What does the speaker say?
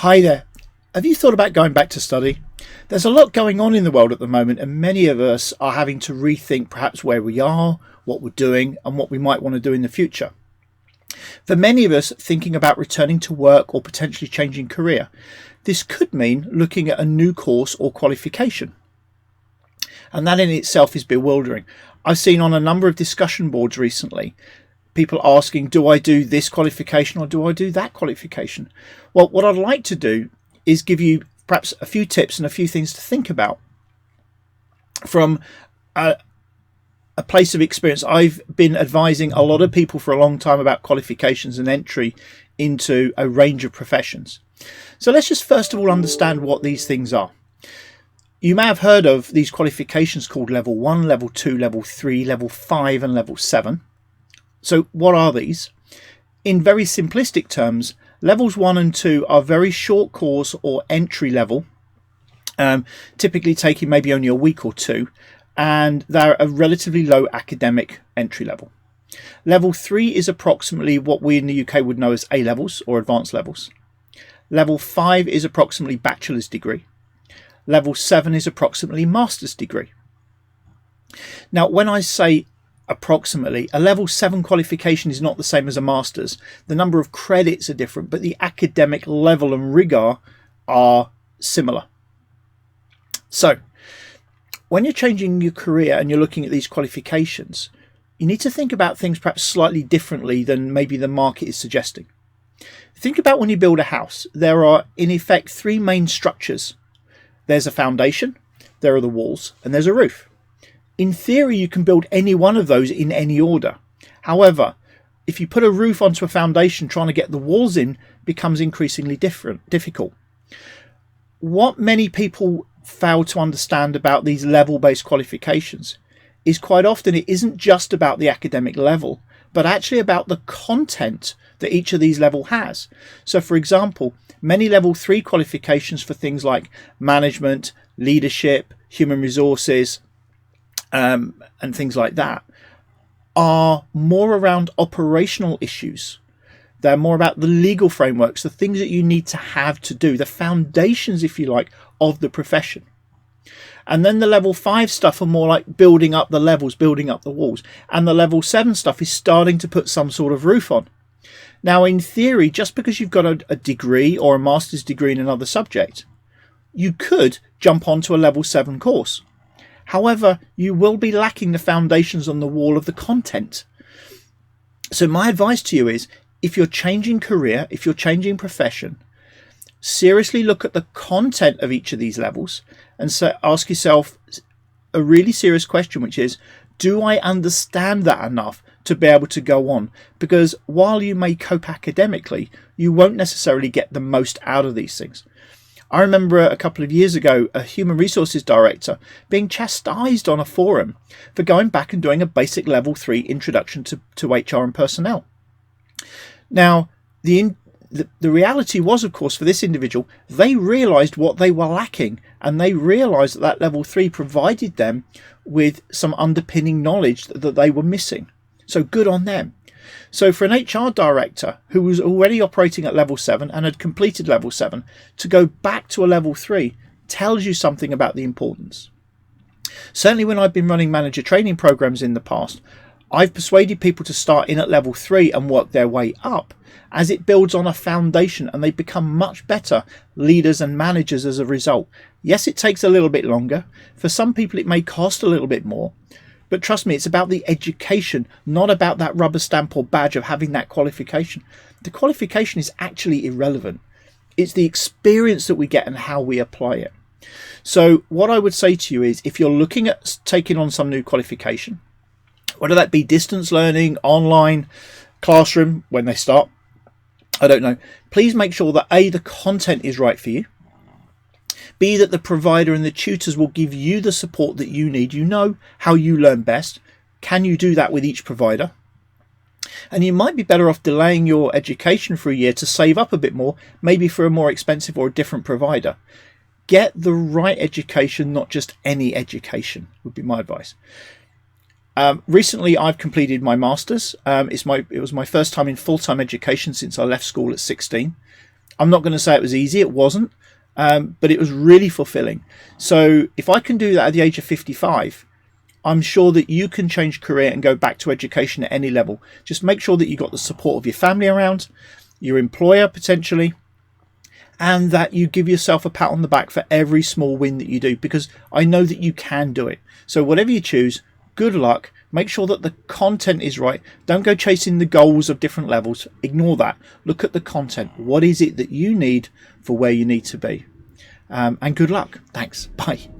Hi there. Have you thought about going back to study? There's a lot going on in the world at the moment, and many of us are having to rethink perhaps where we are, what we're doing, and what we might want to do in the future. For many of us, thinking about returning to work or potentially changing career, this could mean looking at a new course or qualification. And that in itself is bewildering. I've seen on a number of discussion boards recently people asking, do I do this qualification or do I do that qualification? Well, what I'd like to do is give you perhaps a few tips and a few things to think about from a place of experience. I've been advising a lot of people for a long time about qualifications and entry into a range of professions. So let's just first of all understand what these things are. You may have heard of these qualifications called level 1, level 2, level 3, level 5 and level 7. So what are these? In very simplistic terms, levels 1 and 2 are very short course or entry level, typically taking maybe only a week or two, and they're a relatively low academic entry level. Level 3 is approximately what we in the UK would know as A levels or advanced levels. Level 5 is approximately bachelor's degree. Level 7 is approximately master's degree. Now, when I say approximately, a level 7 qualification is not the same as a master's. The number of credits are different, but the academic level and rigor are similar. So when you're changing your career and you're looking at these qualifications, you need to think about things perhaps slightly differently than maybe the market is suggesting. Think about when you build a house. There are in effect three main structures. There's a foundation, there are the walls, and there's a roof. In theory, you can build any one of those in any order. However, if you put a roof onto a foundation, trying to get the walls in becomes increasingly difficult. What many people fail to understand about these level-based qualifications is quite often it isn't just about the academic level, but actually about the content that each of these level has. So for example, many level 3 qualifications for things like management, leadership, human resources, and things like that are more around operational issues. They're more about the legal frameworks, the things that you need to have to do, the foundations, if you like, of the profession. And then the level 5 stuff are more like building up the levels, building up the walls. And the level 7 stuff is starting to put some sort of roof on. Now, in theory, just because you've got a degree or a master's degree in another subject, you could jump onto a level 7 course. However, you will be lacking the foundations on the wall of the content. So my advice to you is, if you're changing career, if you're changing profession, seriously look at the content of each of these levels and ask yourself a really serious question, which is, do I understand that enough to be able to go on? Because while you may cope academically, you won't necessarily get the most out of these things. I remember a couple of years ago, a human resources director being chastised on a forum for going back and doing a basic level 3 introduction to HR and personnel. Now, the reality was, of course, for this individual, they realised what they were lacking, and they realised that level 3 provided them with some underpinning knowledge that they were missing. So good on them. So for an HR director who was already operating at level 7 and had completed level 7, to go back to a level 3 tells you something about the importance. Certainly when I've been running manager training programs in the past, I've persuaded people to start in at level 3 and work their way up, as it builds on a foundation and they become much better leaders and managers as a result. Yes, it takes a little bit longer. For some people, it may cost a little bit more. But trust me, it's about the education, not about that rubber stamp or badge of having that qualification. The qualification is actually irrelevant. It's the experience that we get and how we apply it. So what I would say to you is, if you're looking at taking on some new qualification, whether that be distance learning, online, classroom, when they start, I don't know, please make sure that A, the content is right for you. B, that the provider and the tutors will give you the support that you need. You know how you learn best. Can you do that with each provider? And you might be better off delaying your education for a year to save up a bit more, maybe for a more expensive or a different provider. Get the right education, not just any education, would be my advice. Recently, I've completed my master's. It was my first time in full-time education since I left school at 16. I'm not going to say it was easy, it wasn't, but it was really fulfilling. So if I can do that at the age of 55, I'm sure that you can change career and go back to education at any level. Just make sure that you've got the support of your family around, your employer potentially, and that you give yourself a pat on the back for every small win that you do, because I know that you can do it. So whatever you choose, good luck. Make sure that the content is right. Don't go chasing the goals of different levels. Ignore that. Look at the content. What is it that you need for where you need to be? And good luck. Thanks. Bye.